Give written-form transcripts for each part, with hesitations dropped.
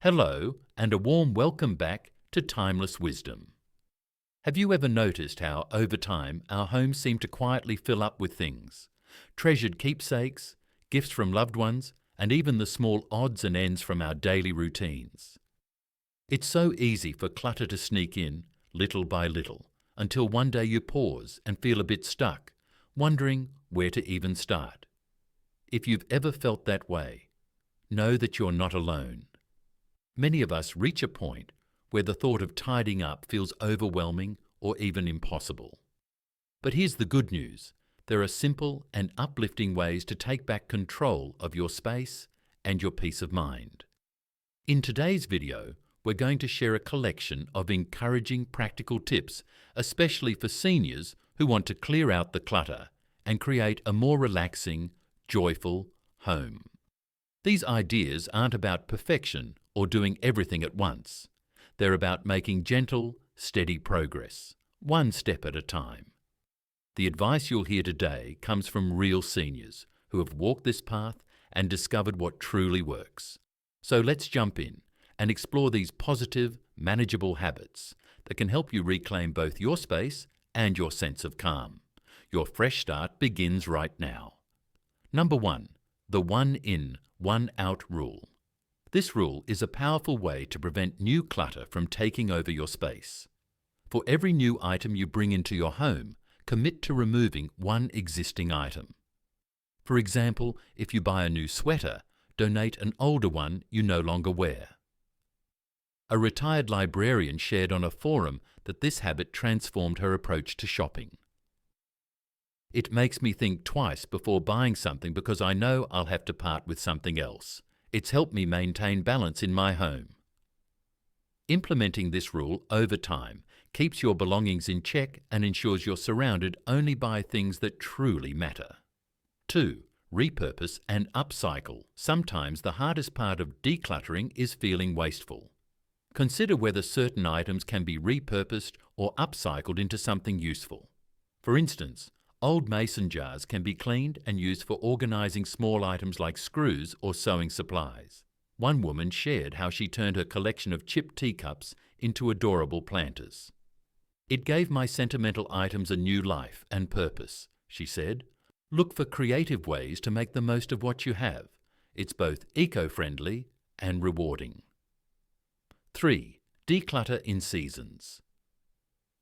Hello, and a warm welcome back to Timeless Wisdom. Have you ever noticed how, over time, our homes seem to quietly fill up with things? Treasured keepsakes, gifts from loved ones, and even the small odds and ends from our daily routines. It's so easy for clutter to sneak in, little by little, until one day you pause and feel a bit stuck, wondering where to even start. If you've ever felt that way, know that you're not alone. Many of us reach a point where the thought of tidying up feels overwhelming or even impossible. But here's the good news. There are simple and uplifting ways to take back control of your space and your peace of mind. In today's video, we're going to share a collection of encouraging practical tips, especially for seniors who want to clear out the clutter and create a more relaxing, joyful home. These ideas aren't about perfection or doing everything at once. They're about making gentle, steady progress, one step at a time. The advice you'll hear today comes from real seniors who have walked this path and discovered what truly works. So let's jump in and explore these positive, manageable habits that can help you reclaim both your space and your sense of calm. Your fresh start begins right now. Number 1. The one in, one out rule. This rule is a powerful way to prevent new clutter from taking over your space. For every new item you bring into your home, commit to removing one existing item. For example, if you buy a new sweater, donate an older one you no longer wear. A retired librarian shared on a forum that this habit transformed her approach to shopping. It makes me think twice before buying something because I know I'll have to part with something else. It's helped me maintain balance in my home. Implementing this rule over time keeps your belongings in check and ensures you're surrounded only by things that truly matter. 2. Repurpose and upcycle. Sometimes the hardest part of decluttering is feeling wasteful. Consider whether certain items can be repurposed or upcycled into something useful. For instance, old mason jars can be cleaned and used for organizing small items like screws or sewing supplies. One woman shared how she turned her collection of chipped teacups into adorable planters. "It gave my sentimental items a new life and purpose," she said. "Look for creative ways to make the most of what you have. It's both eco-friendly and rewarding." 3. Declutter in seasons.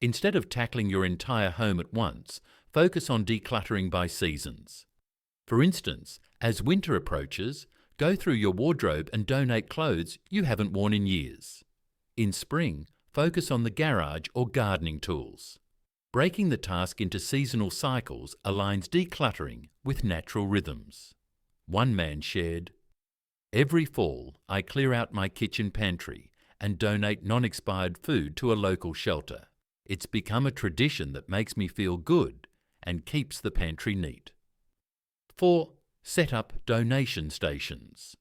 Instead of tackling your entire home at once, focus on decluttering by seasons. For instance, as winter approaches, go through your wardrobe and donate clothes you haven't worn in years. In spring, focus on the garage or gardening tools. Breaking the task into seasonal cycles aligns decluttering with natural rhythms. One man shared, "Every fall, I clear out my kitchen pantry and donate non-expired food to a local shelter. It's become a tradition that makes me feel good and keeps the pantry neat." 4. Set up donation stations.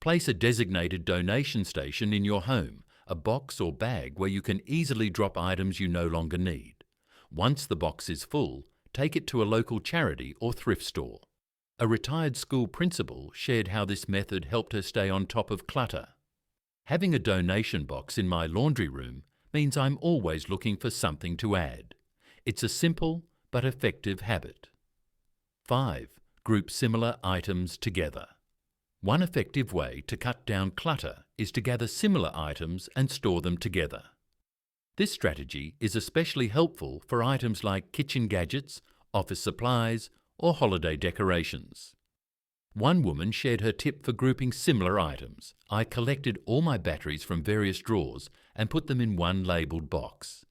Place a designated donation station in your home, a box or bag where you can easily drop items you no longer need. Once the box is full, take it to a local charity or thrift store. A retired school principal shared how this method helped her stay on top of clutter. "Having a donation box in my laundry room means I'm always looking for something to add. It's a simple but effective habit." 5. Group similar items together. One effective way to cut down clutter is to gather similar items and store them together. This strategy is especially helpful for items like kitchen gadgets, office supplies, or holiday decorations. One woman shared her tip for grouping similar items. "I collected all my batteries from various drawers and put them in one labelled box.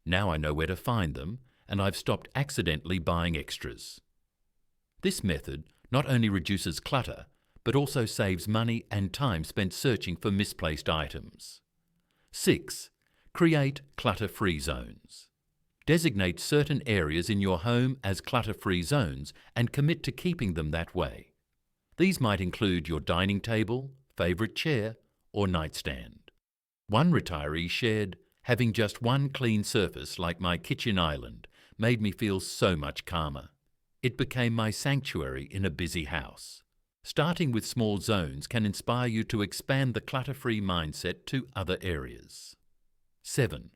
Now I know where to find them, and I've stopped accidentally buying extras." This method not only reduces clutter, but also saves money and time spent searching for misplaced items. 6. Create clutter-free zones. Designate certain areas in your home as clutter-free zones and commit to keeping them that way. These might include your dining table, favourite chair, or nightstand. One retiree shared, "Having just one clean surface like my kitchen island made me feel so much calmer. It became my sanctuary in a busy house." Starting with small zones can inspire you to expand the clutter-free mindset to other areas. 7.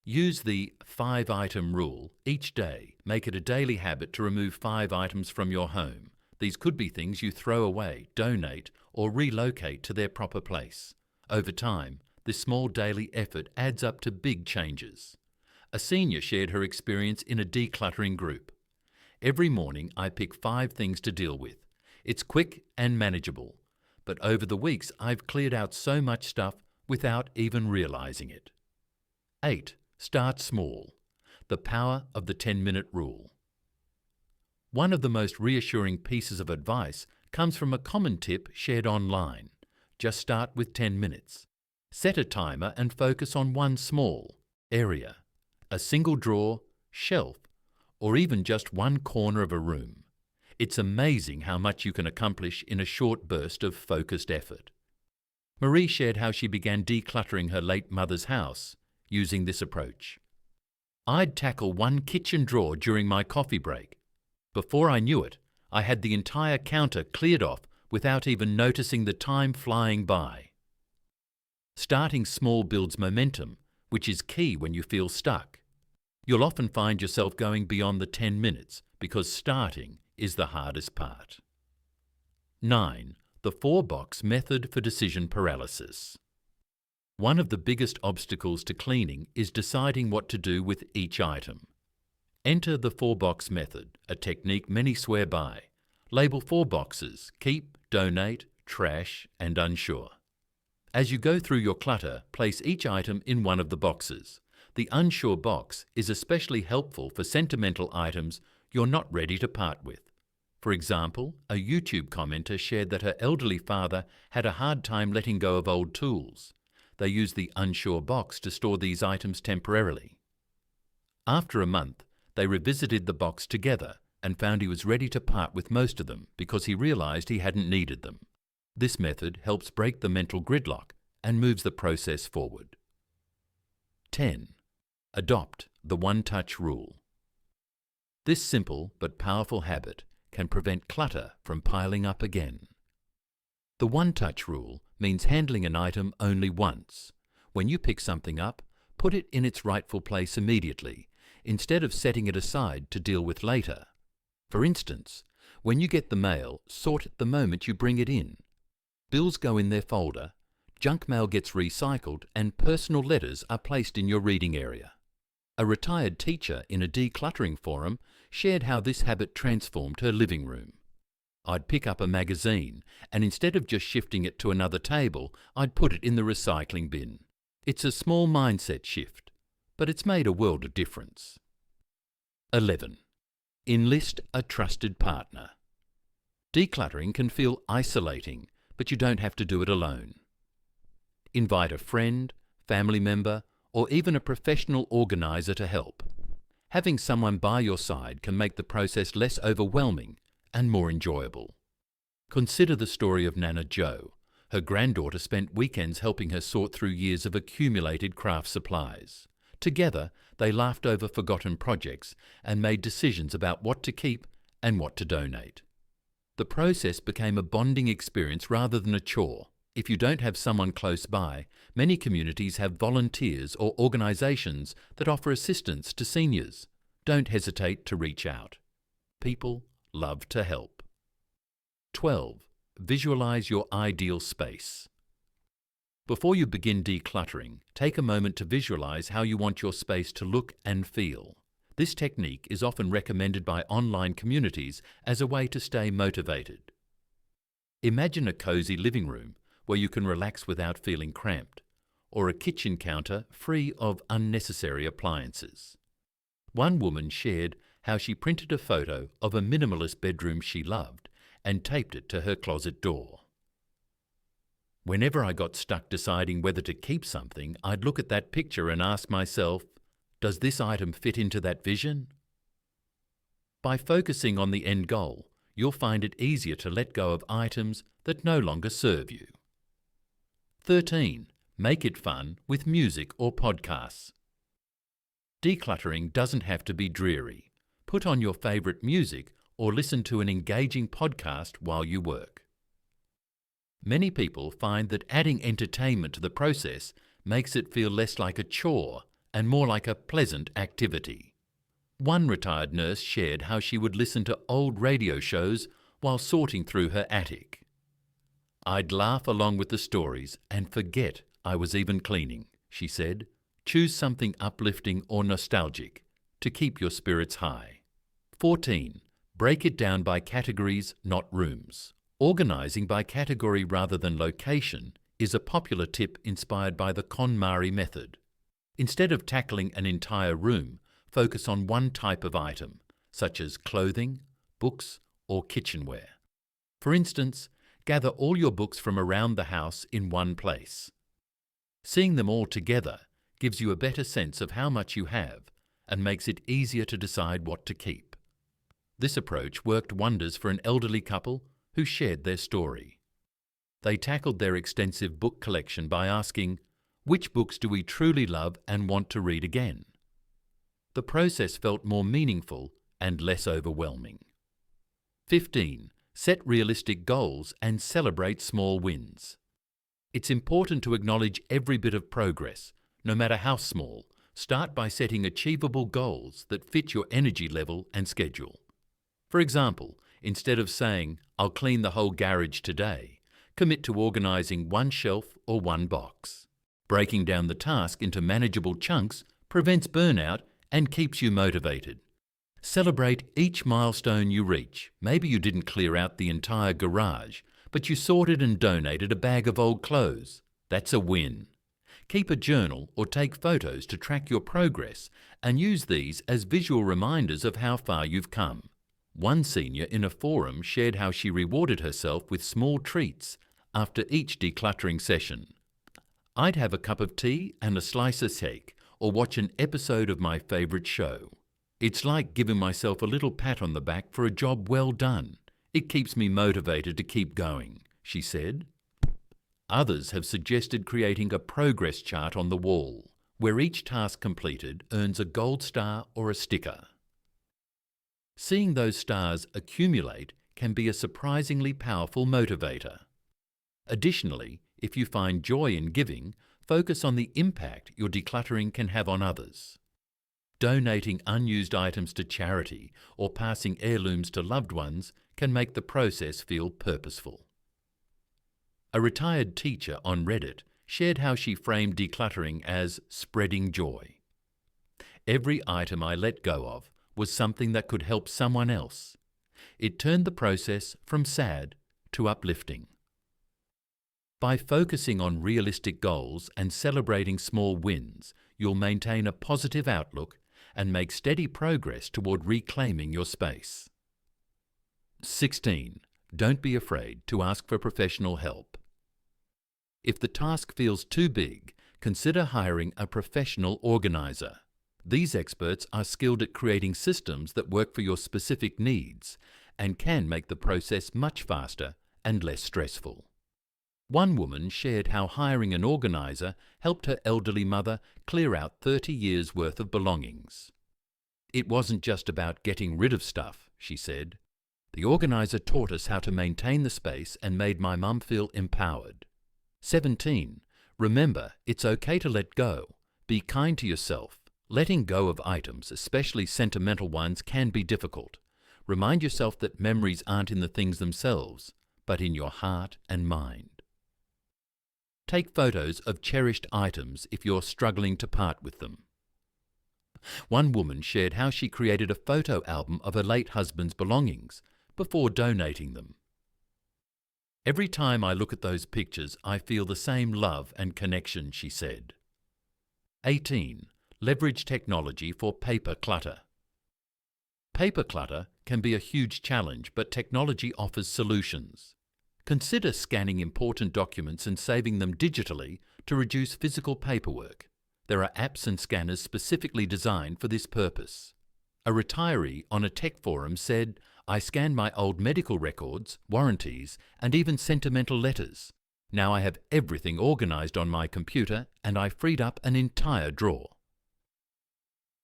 Use the 5-item rule each day. Make it a daily habit to remove 5 items from your home. These could be things you throw away, donate, or relocate to their proper place. Over time, this small daily effort adds up to big changes. A senior shared her experience in a decluttering group. Every morning I pick 5 things to deal with. It's quick and manageable, but over the weeks I've cleared out so much stuff without even realizing it. 8. Start small. The power of the 10-minute rule. One of the most reassuring pieces of advice comes from a common tip shared online. Just start with 10 minutes. Set a timer and focus on one small area, a single drawer, shelf, or even just one corner of a room. It's amazing how much you can accomplish in a short burst of focused effort. Marie shared how she began decluttering her late mother's house using this approach. I'd tackle one kitchen drawer during my coffee break. Before I knew it, I had the entire counter cleared off without even noticing the time flying by. Starting small builds momentum, which is key when you feel stuck. You'll often find yourself going beyond the 10 minutes because starting is the hardest part. 9. The 4-box method for decision paralysis. One of the biggest obstacles to cleaning is deciding what to do with each item. Enter the 4-box method, a technique many swear by. Label 4 boxes: keep, donate, trash, and unsure. As you go through your clutter, place each item in one of the boxes. The unsure box is especially helpful for sentimental items you're not ready to part with. For example, a YouTube commenter shared that her elderly father had a hard time letting go of old tools. They used the unsure box to store these items temporarily. After a month, they revisited the box together and found he was ready to part with most of them because he realized he hadn't needed them. This method helps break the mental gridlock and moves the process forward. 10. Adopt the one-touch rule. This simple but powerful habit can prevent clutter from piling up again. The one-touch rule means handling an item only once. When you pick something up, put it in its rightful place immediately, instead of setting it aside to deal with later. For instance, when you get the mail, sort it the moment you bring it in. Bills go in their folder, junk mail gets recycled, and personal letters are placed in your reading area. A retired teacher in a decluttering forum shared how this habit transformed her living room. I'd pick up a magazine, and instead of just shifting it to another table, I'd put it in the recycling bin. It's a small mindset shift, but it's made a world of difference. 11. Enlist a trusted partner. Decluttering can feel isolating, but you don't have to do it alone. Invite a friend, family member, or even a professional organizer to help. Having someone by your side can make the process less overwhelming and more enjoyable. Consider the story of Nana Jo. Her granddaughter spent weekends helping her sort through years of accumulated craft supplies. Together, they laughed over forgotten projects and made decisions about what to keep and what to donate. The process became a bonding experience rather than a chore. If you don't have someone close by, many communities have volunteers or organizations that offer assistance to seniors. Don't hesitate to reach out. People love to help. 12. Visualize your ideal space. Before you begin decluttering, take a moment to visualize how you want your space to look and feel. This technique is often recommended by online communities as a way to stay motivated. Imagine a cozy living room where you can relax without feeling cramped, or a kitchen counter free of unnecessary appliances. One woman shared how she printed a photo of a minimalist bedroom she loved and taped it to her closet door. Whenever I got stuck deciding whether to keep something, I'd look at that picture and ask myself, does this item fit into that vision? By focusing on the end goal, you'll find it easier to let go of items that no longer serve you. 13. Make it fun with music or podcasts. Decluttering doesn't have to be dreary. Put on your favourite music or listen to an engaging podcast while you work. Many people find that adding entertainment to the process makes it feel less like a chore and more like a pleasant activity. One retired nurse shared how she would listen to old radio shows while sorting through her attic. "I'd laugh along with the stories and forget I was even cleaning," she said. Choose something uplifting or nostalgic to keep your spirits high. 14. Break it down by categories, not rooms. Organising by category rather than location is a popular tip inspired by the KonMari method. Instead of tackling an entire room, focus on one type of item, such as clothing, books, or kitchenware. For instance, gather all your books from around the house in one place. Seeing them all together gives you a better sense of how much you have and makes it easier to decide what to keep. This approach worked wonders for an elderly couple who shared their story. They tackled their extensive book collection by asking, "Which books do we truly love and want to read again?" The process felt more meaningful and less overwhelming. 15. Set realistic goals and celebrate small wins. It's important to acknowledge every bit of progress, no matter how small. Start by setting achievable goals that fit your energy level and schedule. For example, instead of saying, "I'll clean the whole garage today," commit to organising one shelf or one box. Breaking down the task into manageable chunks prevents burnout and keeps you motivated. Celebrate each milestone you reach. Maybe you didn't clear out the entire garage, but you sorted and donated a bag of old clothes. That's a win. Keep a journal or take photos to track your progress and use these as visual reminders of how far you've come. One senior in a forum shared how she rewarded herself with small treats after each decluttering session. "I'd have a cup of tea and a slice of cake or watch an episode of my favourite show. It's like giving myself a little pat on the back for a job well done. It keeps me motivated to keep going," she said. Others have suggested creating a progress chart on the wall, where each task completed earns a gold star or a sticker. Seeing those stars accumulate can be a surprisingly powerful motivator. Additionally, if you find joy in giving, focus on the impact your decluttering can have on others. Donating unused items to charity or passing heirlooms to loved ones can make the process feel purposeful. A retired teacher on Reddit shared how she framed decluttering as spreading joy. "Every item I let go of was something that could help someone else. It turned the process from sad to uplifting." By focusing on realistic goals and celebrating small wins, you'll maintain a positive outlook and make steady progress toward reclaiming your space. 16. Don't be afraid to ask for professional help. If the task feels too big, consider hiring a professional organizer. These experts are skilled at creating systems that work for your specific needs and can make the process much faster and less stressful. One woman shared how hiring an organizer helped her elderly mother clear out 30 years' worth of belongings. "It wasn't just about getting rid of stuff," she said. "The organizer taught us how to maintain the space and made my mum feel empowered." 17. Remember, it's okay to let go. Be kind to yourself. Letting go of items, especially sentimental ones, can be difficult. Remind yourself that memories aren't in the things themselves, but in your heart and mind. Take photos of cherished items if you're struggling to part with them. One woman shared how she created a photo album of her late husband's belongings before donating them. "Every time I look at those pictures, I feel the same love and connection," she said. 18. Leverage technology for paper clutter. Paper clutter can be a huge challenge, but technology offers solutions. Consider scanning important documents and saving them digitally to reduce physical paperwork. There are apps and scanners specifically designed for this purpose. A retiree on a tech forum said, "I scanned my old medical records, warranties, and even sentimental letters. Now I have everything organized on my computer and I freed up an entire drawer."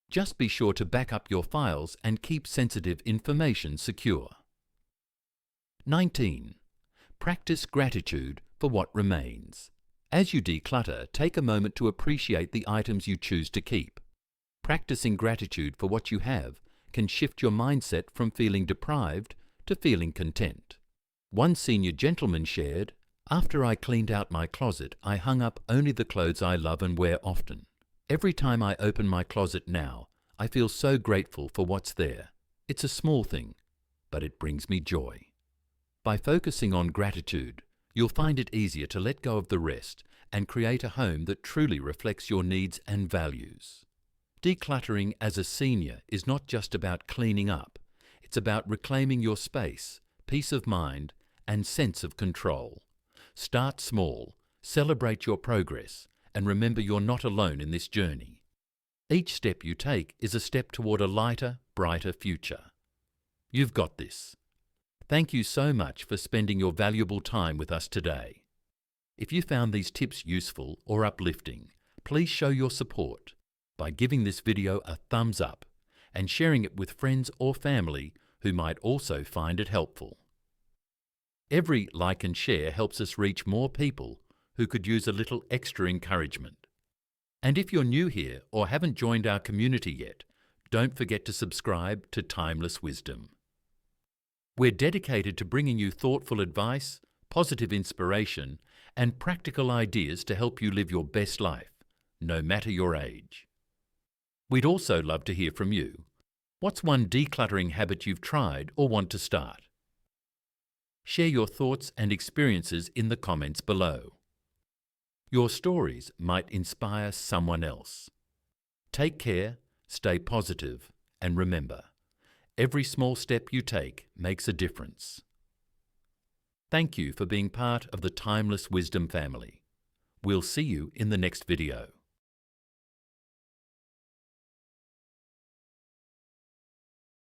Just be sure to back up your files and keep sensitive information secure. 19. Practice gratitude for what remains. As you declutter, take a moment to appreciate the items you choose to keep. Practicing gratitude for what you have can shift your mindset from feeling deprived to feeling content. One senior gentleman shared, "After I cleaned out my closet, I hung up only the clothes I love and wear often. Every time I open my closet now, I feel so grateful for what's there. It's a small thing, but it brings me joy." By focusing on gratitude, you'll find it easier to let go of the rest and create a home that truly reflects your needs and values. Decluttering as a senior is not just about cleaning up. It's about reclaiming your space, peace of mind, and sense of control. Start small, celebrate your progress, and remember you're not alone in this journey. Each step you take is a step toward a lighter, brighter future. You've got this. Thank you so much for spending your valuable time with us today. If you found these tips useful or uplifting, please show your support by giving this video a thumbs up and sharing it with friends or family who might also find it helpful. Every like and share helps us reach more people who could use a little extra encouragement. And if you're new here or haven't joined our community yet, don't forget to subscribe to Timeless Wisdom. We're dedicated to bringing you thoughtful advice, positive inspiration, and practical ideas to help you live your best life, no matter your age. We'd also love to hear from you. What's one decluttering habit you've tried or want to start? Share your thoughts and experiences in the comments below. Your stories might inspire someone else. Take care, stay positive, and remember, every small step you take makes a difference. Thank you for being part of the Timeless Wisdom family. We'll see you in the next video.